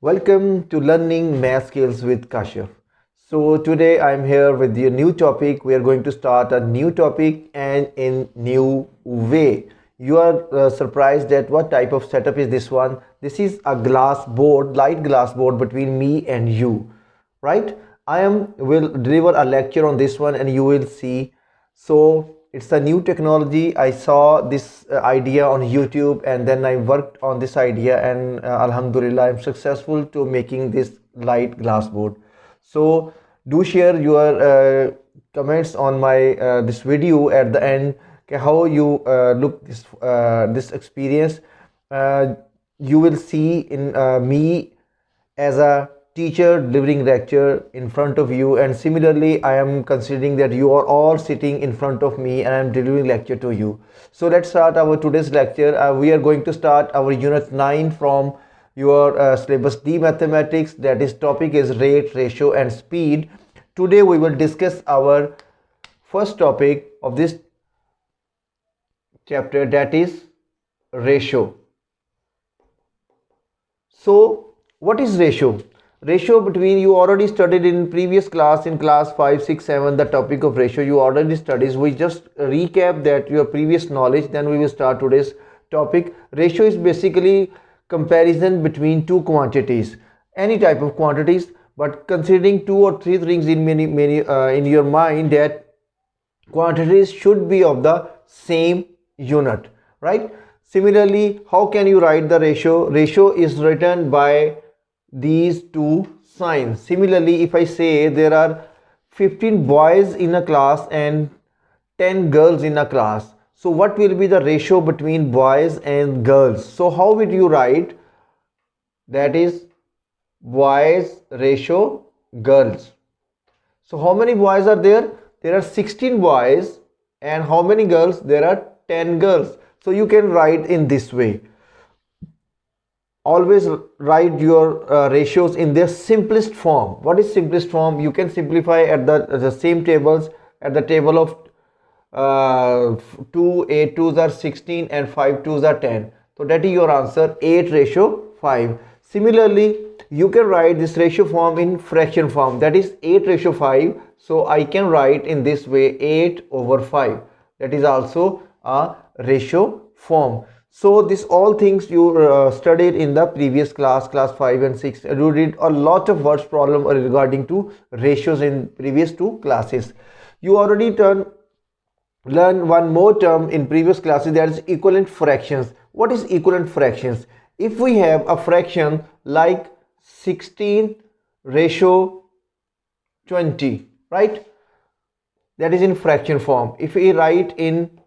Welcome to Learning Math Skills with Kashif. So today I'm here with a new topic. We are going to start a new topic and in new way. You are surprised at what type of setup is this one. This is a glass board, light glass board between me and you, right? Will deliver a lecture on this one and you will see. So it's a new technology. I saw this idea on YouTube and then I worked on this idea, and Alhamdulillah I'm successful to making this light glass board. So do share your comments on my this video at the end, how you look this experience. uh, you will see in me as a teacher delivering lecture in front of you, and similarly I am considering that you are all sitting in front of me and I am delivering lecture to you. So let's start our today's lecture. We are going to start our unit 9 from your syllabus D mathematics. That is, topic is rate, ratio and speed. Today we will discuss our first topic of this chapter, that is ratio. So what is ratio? Ratio between, you already studied in previous class, in class 5, 6, 7, the topic of ratio you already studied. We just recap that your previous knowledge, then we will start today's topic. Ratio is basically comparison between two quantities, any type of quantities, but considering two or three things in many in your mind, that quantities should be of the same unit, right? Similarly, how can you write the ratio? Ratio is written by these two signs. Similarly, if I say there are 15 boys in a class and 10 girls in a class, so what will be the ratio between boys and girls? So how would you write? That is boys ratio girls. So how many boys are there? There are 16 boys. And how many girls? There are 10 girls. So you can write in this way. Always write your ratios in their simplest form. What is simplest form? You can simplify at the same tables. At the table of 2 8 2s are 16 and 5 2s are 10. So that is your answer, 8 ratio 5. Similarly, you can write this ratio form in fraction form, that is 8 ratio 5. So I can write in this way, 8 over 5. That is also a ratio form. So this all things you studied in the previous class 5 and 6. You did a lot of words problem regarding to ratios in previous two classes. You already learn one more term in previous classes, that is equivalent fractions. What is equivalent fractions? If we have a fraction like 16 ratio 20, right? That is in fraction form. If we write in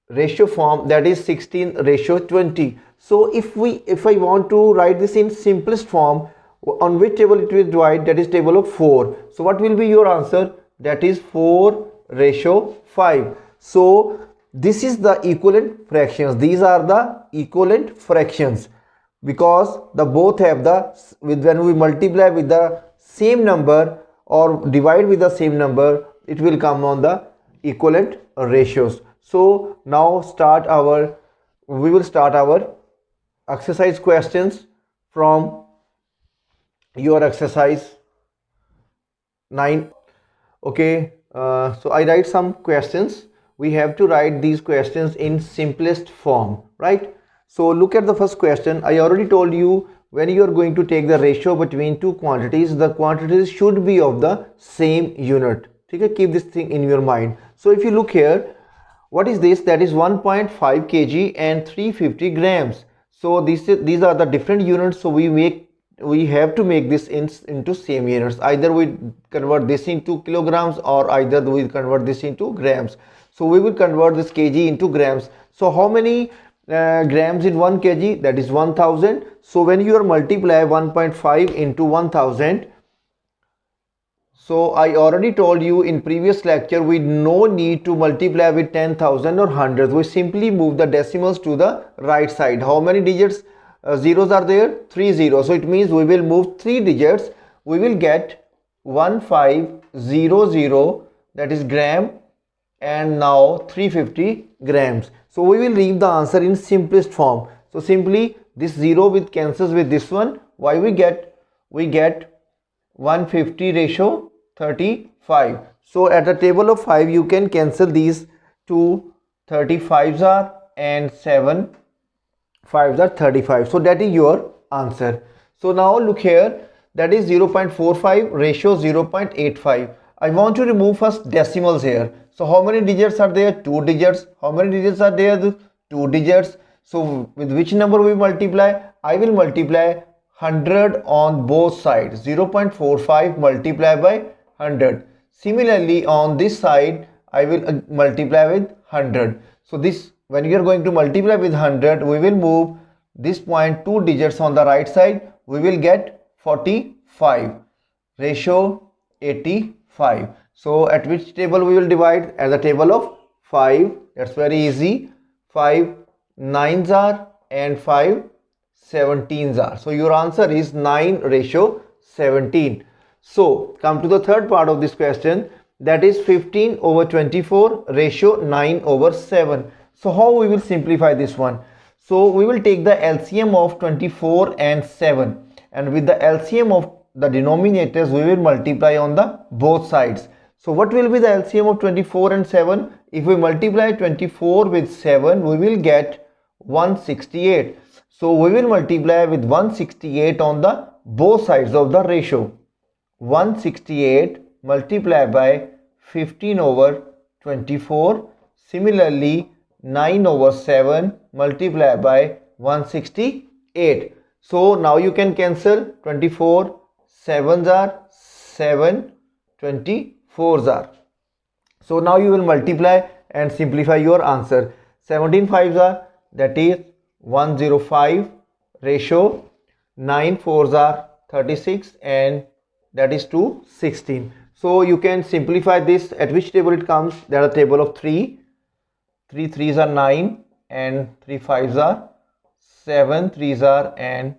ratio form, that is 16 ratio 20. So if I want to write this in simplest form, on which table it will divide? That is table of 4. So what will be your answer? That is 4 ratio 5. So this is the equivalent fractions. These are the equivalent fractions, because the both have the, when we multiply with the same number or divide with the same number, it will come on the equivalent ratios. So now we will start our exercise questions from your exercise 9. Okay, so I write some questions. We have to write these questions in simplest form, right? So look at the first question. I already told you, when you are going to take the ratio between two quantities, the quantities should be of the same unit. Okay, keep this thing in your mind. So if you look here, what is this? That is 1.5 kg and 350 grams. So these are the different units. So we have to make this into same units. Either we convert this into kilograms or either we convert this into grams. So we will convert this kg into grams. So how many grams in 1 kg? That is 1000. So when you are multiply 1.5 into 1000, so I already told you in previous lecture, we no need to multiply with 10,000 or hundreds. We simply move the decimals to the right side. How many digits zeros are there? 3 zeros. So it means we will move 3 digits. We will get 1500, that is gram, and now 350 grams. So we will leave the answer in simplest form. So simply This 0 with cancels with this one. Why we get 150 ratio 35. So at the table of 5 you can cancel these two 35s are, and 7 5s are 35. So that is your answer. So now look here, that is 0.45 ratio 0.85. I want to remove first decimals here. So how many digits are there? 2 digits. How many digits are there? 2 digits. So with which number we multiply? I will multiply 100 on both sides. 0.45 multiply by 100. Similarly on this side I will multiply with 100. So this, when you are going to multiply with 100, we will move this point 2 digits on the right side. We will get 45 ratio 85. So at which table we will divide? At the table of 5. That's very easy. 5 9s are and 5 17s are. So your answer is 9 ratio 17. So come to the third part of this question, that is 15 over 24 ratio 9 over 7. So how we will simplify this one? So we will take the LCM of 24 and 7, and with the LCM of the denominators we will multiply on the both sides. So what will be the LCM of 24 and 7? If we multiply 24 with 7, we will get 168. So we will multiply with 168 on the both sides of the ratio. 168 multiplied by 15 over 24. Similarly 9 over 7 multiplied by 168. So now you can cancel 24 7s are 7 24s are. So now you will multiply and simplify your answer. 17 5s are, that is 105 ratio 9 4s are 36, and that is 216. So you can simplify this. At which table it comes? That is a table of 3. 3 3s are 9 and 3 5s are 7 3s are and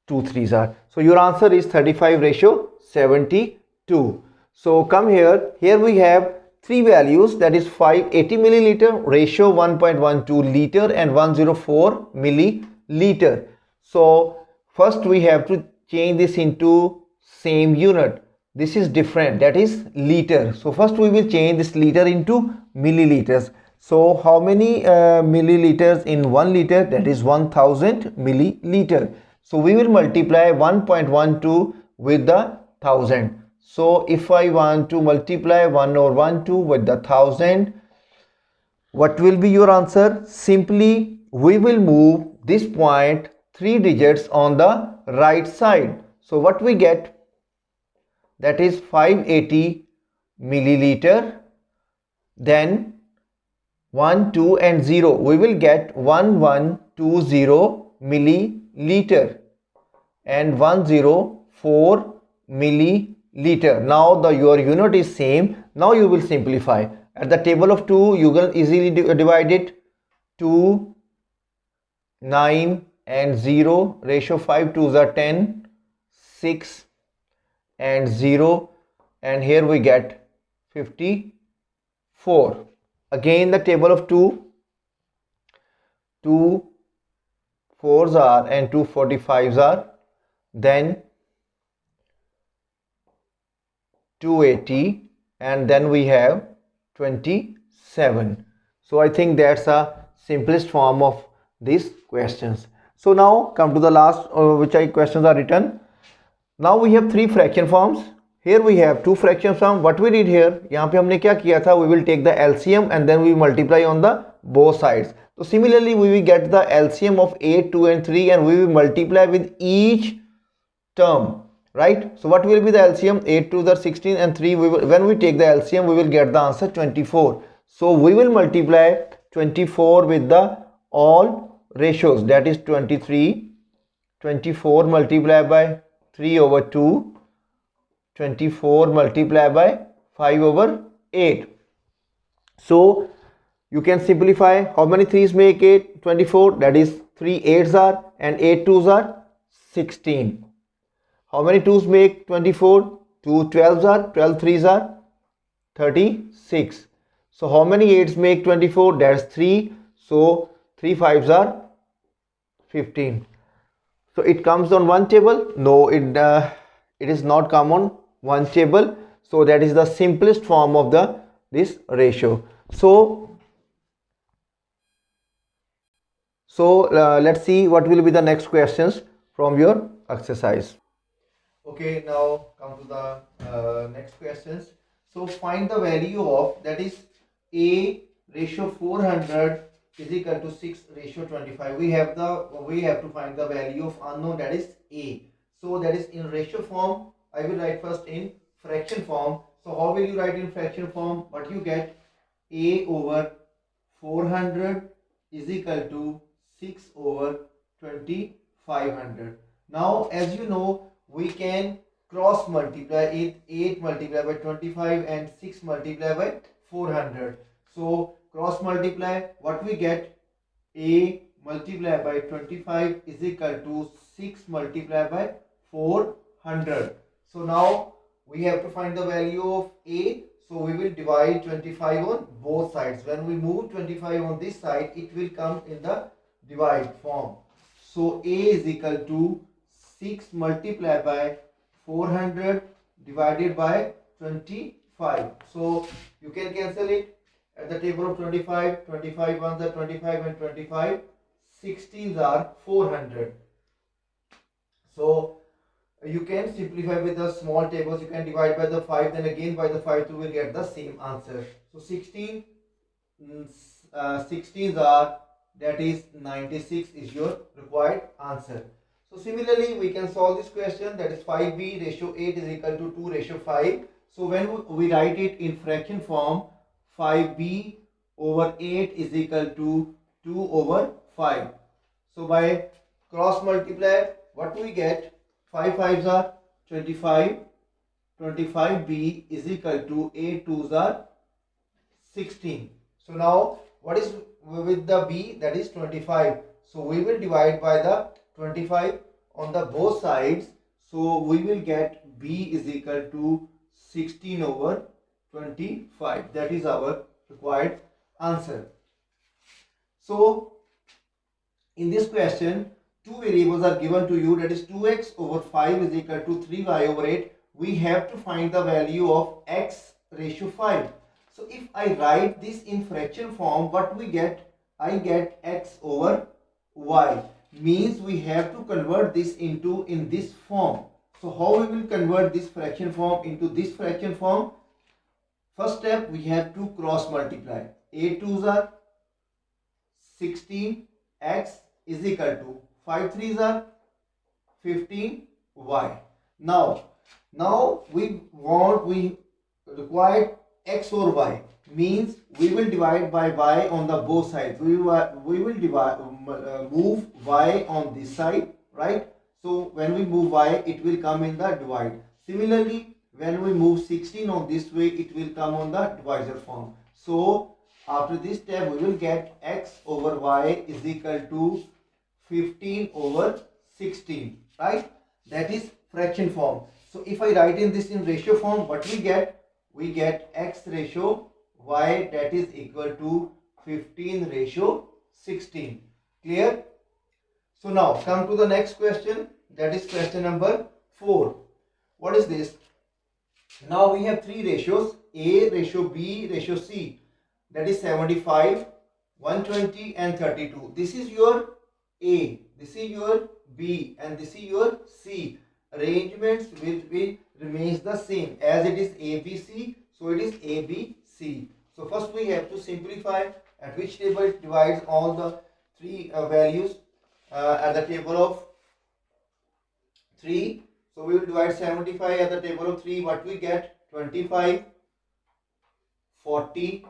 2 3s are. So your answer is 35 ratio 72. So come here. Here we have three values, that is 580 milliliter ratio 1.12 liter and 104 milliliter. So first we have to change this into same unit. This is different, that is liter. So first we will change this liter into milliliters. So how many milliliters in 1 liter? That is 1000 milliliter. So we will multiply 1.12 with the 1000. So if I want to multiply 1 over 12 with the 1000, what will be your answer? Simply we will move this point 3 digits on the right side. So what we get? That is 580 milliliter. Then 1 2 and 0, we will get 1120 milliliter and 104 milliliter. Now your unit is same. Now you will simplify. At the table of 2 you can easily divide it. 2 9 and 0 ratio 5 2s are 10, 6 and 0, and here we get 54. Again the table of 2 4s are and 2 45s are, then 280, and then we have 27. So I think that's a simplest form of these questions. So now come to the last questions are written. Now we have three fraction forms. Here we have two fraction form. What we did here, यहाँ पे हमने क्या किया था? We will take the LCM and then we multiply on the both sides. So similarly we will get the LCM of 8, 2 and 3 and we will multiply with each term, right? So what will be the LCM? 8 2 are 16 and 3 when we take the LCM we will get the answer 24. So we will multiply 24 with the all ratios, that is 23. 24 multiplied by 3 over 2, 24 multiplied by 5 over 8. So you can simplify. How many 3's make 8? 24, that is 3 8's are and 8 2's are 16. How many 2's make 24? 2 12's are, 12 3's are 36. So how many 8's make 24? That's 3. So 3 5's are 15. So it comes on one table? No, it is not come on one table. So that is the simplest form of this ratio. So let's see what will be the next questions from your exercise. Okay, now come to the next questions. So find the value of, that is, A ratio 400 is equal to 6 ratio 25. We have to find the value of unknown, that is A. So that is in ratio form. I will write first in fraction form. So how will you write in fraction form? What you get, A over 400 is equal to 6 over 2500. Now as you know, we can cross multiply it, 8 multiplied by 25 and 6 multiplied by 400. So cross multiply, what we get, A multiplied by 25 is equal to 6 multiplied by 400. So now we have to find the value of A. So we will divide 25 on both sides. When we move 25 on this side, it will come in the divide form. So A is equal to 6 multiplied by 400 divided by 25. So you can cancel it at the table of 25. 25 ones are 25 and 25 16s are 400. So you can simplify with the small tables. You can divide by the 5, then again by the 5, you will get the same answer. So 16s are, that is 96 is your required answer. So similarly we can solve this question, that is 5b ratio 8 is equal to 2 ratio 5. So when we write it in fraction form, 5b over 8 is equal to 2 over 5. So by cross multiply, what we get, 5 5s are 25, 25b is equal to 8 2s are 16. So now what is with the b, that is 25. So we will divide by the 25 on the both sides. So we will get b is equal to 16 over 25. That is our required answer. So in this question, two variables are given to you, that is 2x over 5 is equal to 3y over 8. We have to find the value of x ratio 5. So if I write this in fraction form, what we get, I get x over y. Means we have to convert this into in this form. So how we will convert this fraction form into this fraction form? First step, we have to cross multiply. 8 2s are 16, x is equal to 5 3s are 15 y. Now we require x over y, means we will divide by y on the both sides. We will divide move y on this side, right? So when we move y, it will come in the divide. Similarly, when we move 16 on this way, it will come on the divisor form. So after this step, we will get x over y is equal to 15 over 16, right? That is fraction form. So if I write in this in ratio form, what we get? We get x ratio y, that is equal to 15 ratio 16. Clear? So now come to the next question, that is question number 4. What is this? Now we have three ratios, A ratio B ratio C, that is 75, 120 and 32. This is your A, this is your B and this is your C. Arrangements will remains the same as it is ABC, so it is ABC. So first we have to simplify, at which table it divides all the three values at the table of 3. So we will divide 75 at the table of 3. What we get? 25, 40,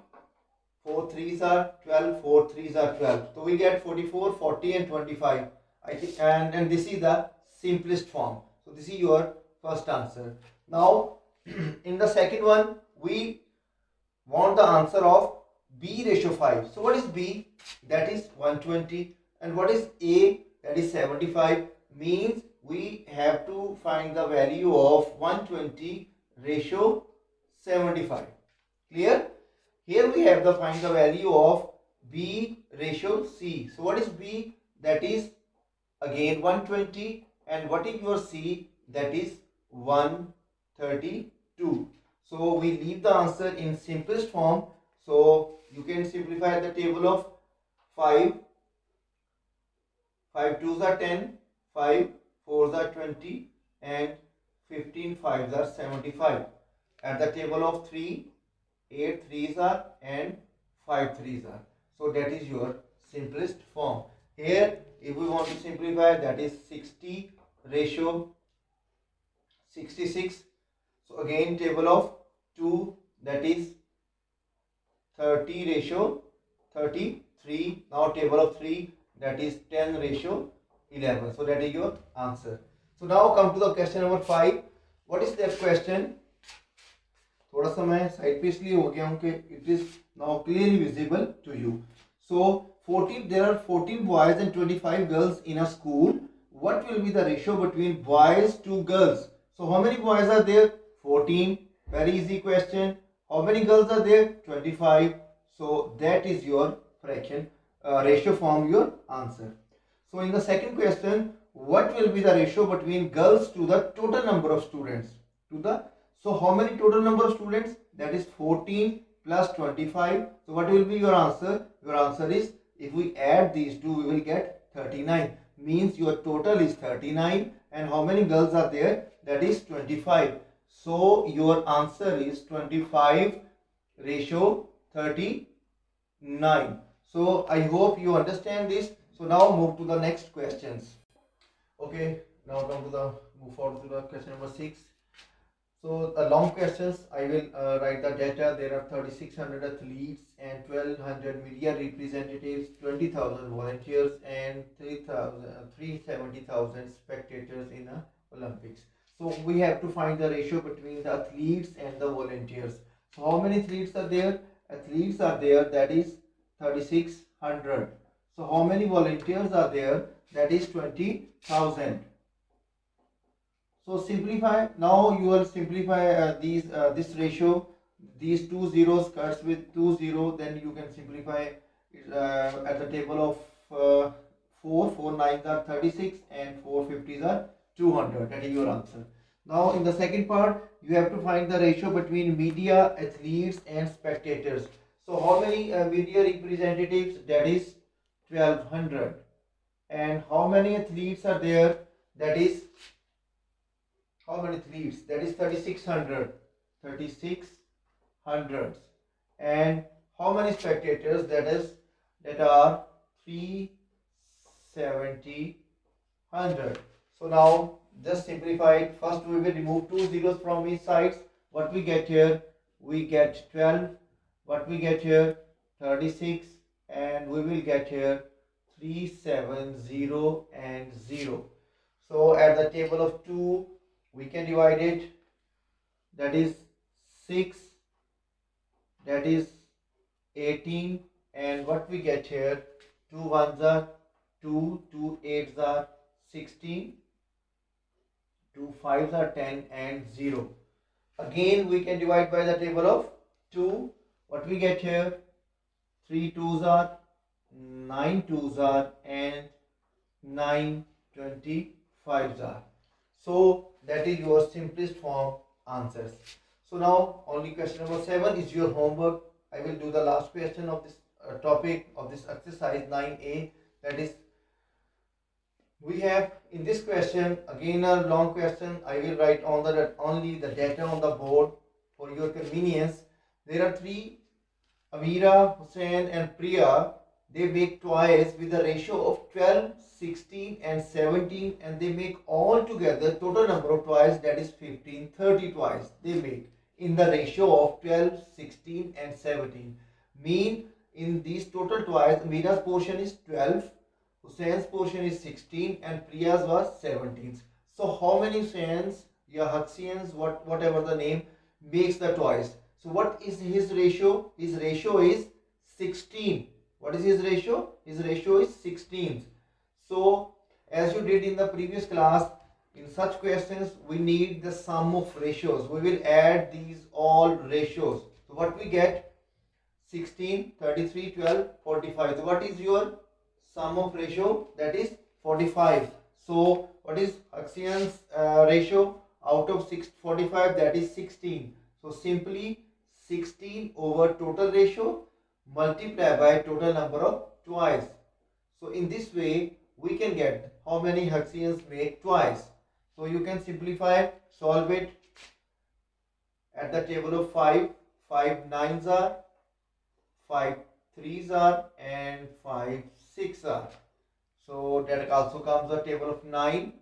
4 3s are 12, 4 3s are 12. So we get 44, 40 and 25. I think, and this is the simplest form. So this is your first answer. Now in the second one, we want the answer of B ratio 5. So what is B? That is 120. And what is A? That is 75. Means we have to find the value of 120 ratio 75. Clear? Here we have to find the value of B ratio C. So what is B? That is again 120, and what is your C? That is 132. So we leave the answer in simplest form. So you can simplify the table of 5. 5 twos are 10, 5 fours are 20, and 15 fives are 75. At the table of 3, 8 threes are and 5 threes are. So that is your simplest form. Here if we want to simplify, that is 60 ratio 66. So again table of 2, that is 30 ratio 33. Now table of 3, that is 10 ratio 11. So that is your answer. So now come to the question number 5. What is that question? थोड़ा सा मैं side पे इसलिए हो गया हूं कि it is now clearly visible to you. So 14, there are 14 boys and 25 girls in a school. What will be the ratio between boys to girls? So how many boys are there? 14. Very easy question. How many girls are there? 25. So that is your fraction ratio form your answer. So in the second question, what will be the ratio between girls to the total number of students? To the, so how many total number of students? That is 14 plus 25. So what will be your answer? Your answer is, if we add these two, we will get 39. Means your total is 39. And how many girls are there? That is 25. So your answer is 25 ratio 39. So I hope you understand this. So now move to the next questions. Okay, now come to the move forward to the question number 6. So the long questions, I will write the data. There are 3,600 athletes and 1,200 media representatives, 20,000 volunteers, and 370,000 spectators in the Olympics. So we have to find the ratio between the athletes and the volunteers. So how many athletes are there? Athletes are there, that is 3,600. So how many volunteers are there? That is 20,000. So simplify. Now you will simplify this ratio. These two zeros cuts with 2 0. Then you can simplify at the table of 4. 4 nines are 36 and 4 50s are 200. That is your answer. Now in the second part, you have to find the ratio between media, athletes, and spectators. So how many media representatives? That is 1,200. And how many athletes are there? That is, how many athletes? That is 3,600. 3,600. And how many spectators? That are 370. 100. So now just simplify it. First we will remove 2 zeros from each sides. What we get here? We get 12. What we get here? 36. And we will get here 370 and 0. So at the table of 2, we can divide it. That is 6. That is 18. And what we get here? 2 ones are 2, 2 eights are 16, 2 5s are 10, and 0. Again we can divide by the table of 2. What we get here? 3 2s are 9 2s are, and 9 25s are. So that is your simplest form answers. So now only question number 7 is your homework. I will do the last question of this topic of this exercise 9A. That is, we have in this question again a long question. I will write on the only the data on the board for your convenience. There are 3, Amira, Hussein, and Priya. They make toys with a ratio of 12, 16, and 17, and they make all together total number of toys, that is 15, 30 toys they make in the ratio of 12, 16, and 17. Mean in these total toys, Amira's portion is 12. Hussein's portion is 16 and Priya's was 17. So how many Hussein's, या Hussein's, whatever the name, makes the toys? So what is his ratio? His ratio is 16. What is his ratio? His ratio is 16. So as you did in the previous class, in such questions we need the sum of ratios. We will add these all ratios. So what we get? 16, 33, 12, 45. So what is your sum of ratio? That is 45. So what is Haxian's ratio out of 645? That is 16. So simply 16 over total ratio multiply by total number of twice. So in this way we can get how many Haxians make twice. So you can simplify, solve it at the table of 5. 5 nines are, 5 threes are, and 5 6 are. So that also comes the table of 9.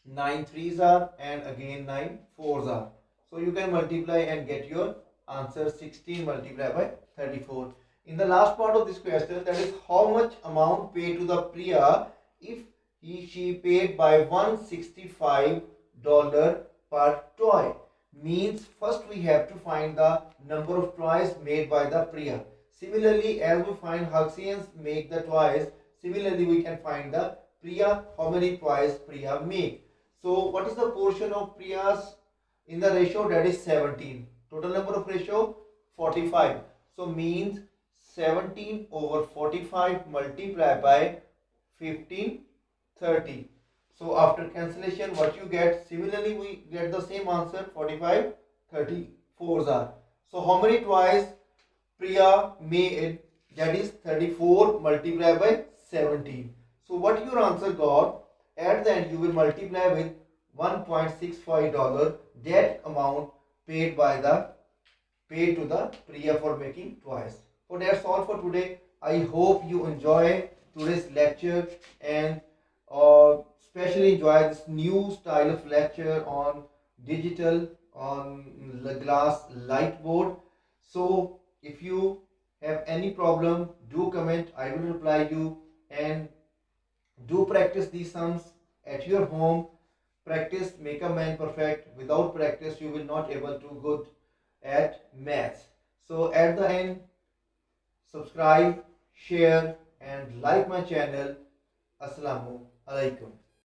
9 threes are, and again 9 fours are. So you can multiply and get your answer 16 multiplied by 34. In the last part of this question, that is how much amount paid to the Priya if she paid by $165 per toy. Means first we have to find the number of toys made by the Priya. Similarly, as we find Haxians make the toys, similarly we can find the Priya, how many toys Priya make. So what is the portion of Priya's in the ratio? That is 17. Total number of ratio 45. So means 17 over 45 multiplied by 1530. So after cancellation what you get? Similarly we get the same answer, 45 34s are. So how many twice Priya made? That is 34 multiplied by 17. So what your answer got? At the end you will multiply with $1.65, that amount paid to the Priya for making twice. So that's all for today. I hope you enjoy today's lecture and especially enjoy this new style of lecture on digital on the glass light board. So if you have any problem, do comment, I will reply you, and do practice these sums at your home. Practice make a man perfect. Without practice you will not able to good at maths. So at the end, subscribe, share and like my channel. Assalamu alaikum.